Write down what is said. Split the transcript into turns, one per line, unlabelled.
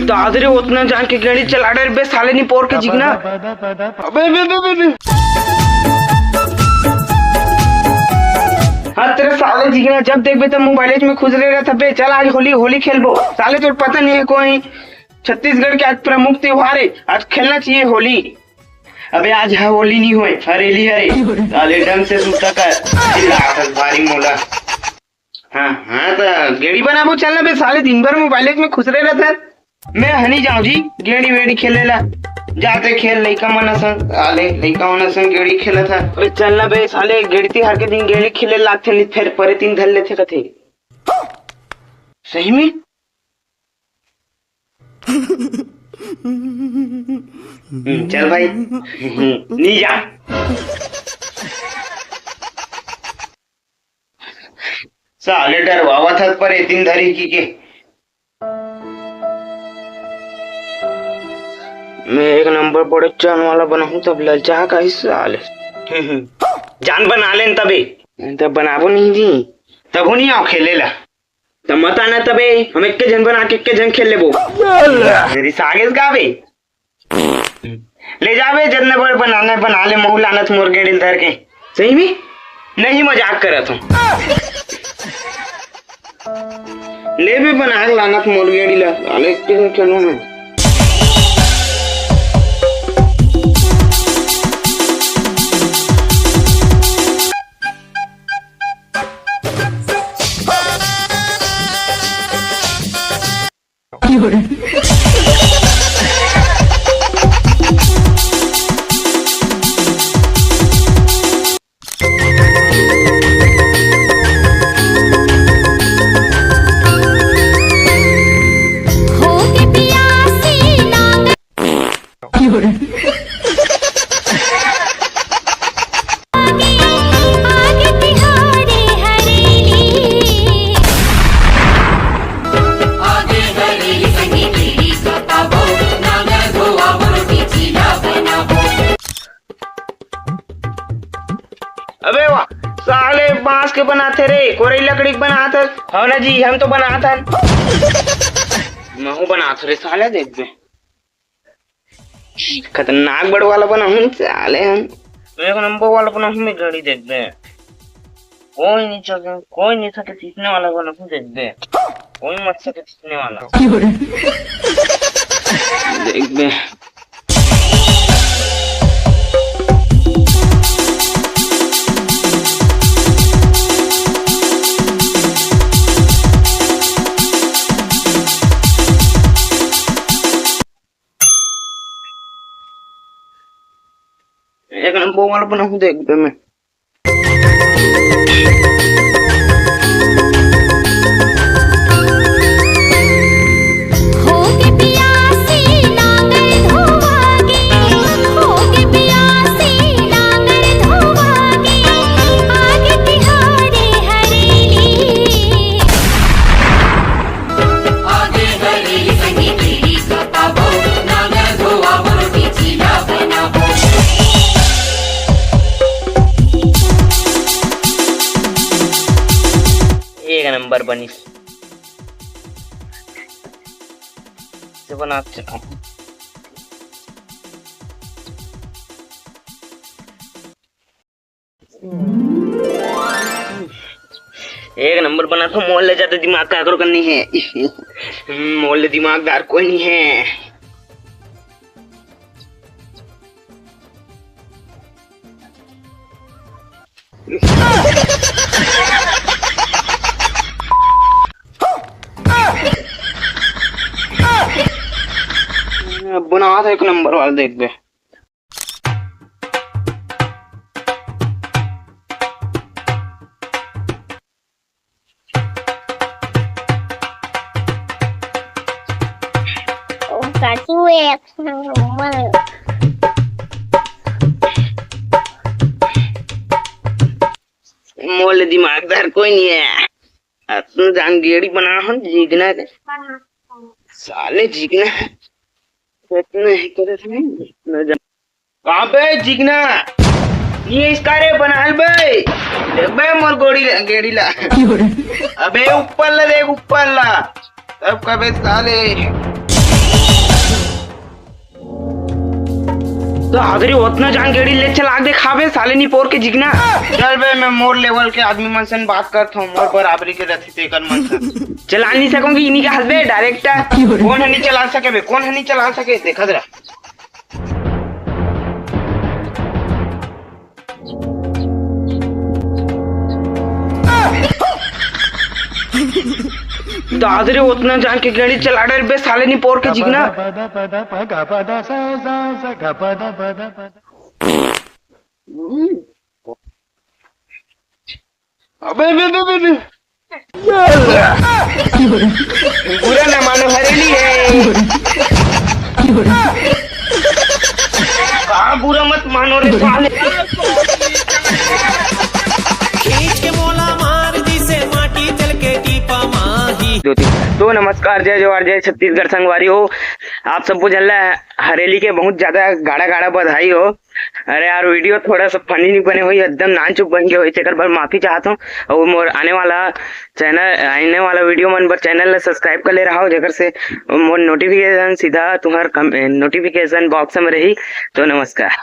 दादरे उतना जान के गाड़ी चला रहे बे साले नहीं पोर के जिगना। अबे बे बे बे हाँ तेरे साले जिगना जब देख बे तो मोबाइल में खुश रह रहा था बे। चल आज होली होली खेलबो साले, तो पता नहीं है कोई छत्तीसगढ़ के आज प्रमुख त्योहार है, आज खेलना चाहिए होली। अबे आज है होली नहीं हुए हरेली हरे साले ढंग से सूता कर भारी मोला। हाँ हाँ तो गेड़ी बनाबो चलना बे साले, दिन भर मोबाइल में खुश रह रहा था। मैं हनी जाऊँ जी गेड़ी वेड़ी खेले ला, जाते खेल लइका मन संग साले लइका मन संग गेड़ी खेला था। अबे चलना बे साले गेड़ी त्योहार के दिन गेड़ी खेले लागथे नहीं फिर परे तीन धर लेथे कथे सही में। चल भाई नहीं जा साले डरवावा था पर तीन धरी की के। मैं एक नंबर बड़े चान वाला बनाऊं तब ललचा का साले जान बना लेन तबे तब बनाबो नहीं जी तब नहीं आओ खेले ला तब मत आना तबे हम एक के जन बना के जन खेल लेबो मेरी सागेस गावे ले जावे जन्ने बड़ बनाने बना ले महू लानत मुर्गे डिल धर के। सही में नहीं मजाक करत हूँ ले भी बना लानत मुर्गे डिला साले के चलो मैं। अबे वाह साले बांस के बनाते रे कोरे लकड़ी बनाते हो ना जी, हम तो बनाता महू बनाते रे साले देख बे खतरनाक बड़ वाला बनाऊं साले हम एक नंबर वाला बनाऊं मैं गाड़ी देख बे कोई नहीं सके सीखने वाला बनाऊं देख बे कोई मत सके सीखने वाला देख बे। एक नंबर वाला बनाऊं देख बे मैं। एक नंबर बनी से बनाते एक नंबर बना तो मोल ले जाते दिमाग का करो करनी है मोल दिमागदार कोई नहीं है। बना था एक नंबर वाला देख बे। मोल दिमागदार कोई नहीं है अपने जान गेड़ी बना हम जीगना साले जीगना कहाँ पे जिगना ये इसका रे बना बे देख बे मोर गोड़ी गेड़ी ला अबे ऊपर ला देख ऊपर ला तब कबे साले तो आदरी उतना जान गेड़ी ले चल आगे खाबे साले नी पोर के जिगना। चल बे मैं मोर लेवल के आदमी मन से बात करता हूँ, मोर बराबरी के रथी ते कर मन से चला नहीं सकूंगी इन्हीं के हस्बे डायरेक्ट कौन है नहीं चला सके बे, कौन है नहीं चला सके देखा जरा। दादरे उतना जान के गाड़ी चला रहे बे साले नी पोर के जिगना। अबे बे बे बे बे बुरा न मानो हरेली है, कहाँ बुरा मत मानो रे साले।
खींच के मोला मार दी से माटी चल के टीपा माही।
तो नमस्कार, जय जवाहर, जय छत्तीसगढ़ संगवारी हो। आप सबको जल हरेली के बहुत ज्यादा गाड़ा गाड़ा बधाई हो। अरे यार वीडियो थोड़ा सा फनी नहीं बने हुई, एकदम नान चुप बन गए हुई, चक्कर पर माफी चाहता हूँ। और मोर आने वाला वीडियो मन पर चैनल सब्सक्राइब कर ले रहा हो, जगह से मोर नोटिफिकेशन सीधा तुम्हार नोटिफिकेशन बॉक्स में रही। तो नमस्कार।